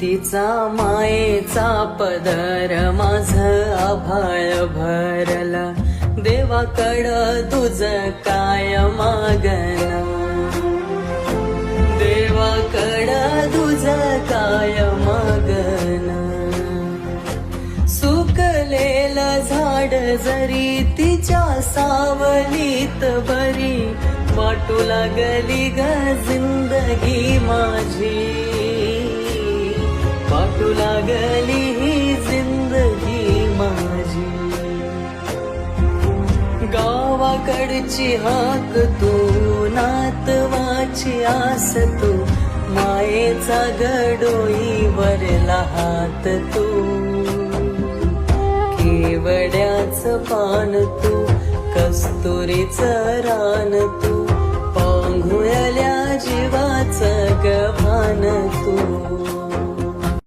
तिचा मायेचा पदर माझ आभाळ भरला, देवाकडं तुझ काय मागना, देवाकडं तुझ काय मागना. सुकलेलं झाड जरी तिच्या सावलीत बरी, वाटू लागली ग जिंदगी माझी, वाटू लागली ही जिंदगी माझी. गावाकडची हाक तू, नातवाची आस तू, मायेचा गडोईवरला हात तू, केवड्याचं पान तू, कस्तुरीचं रान तू, पांघुळल्या जीवाचं गव्हाण तू.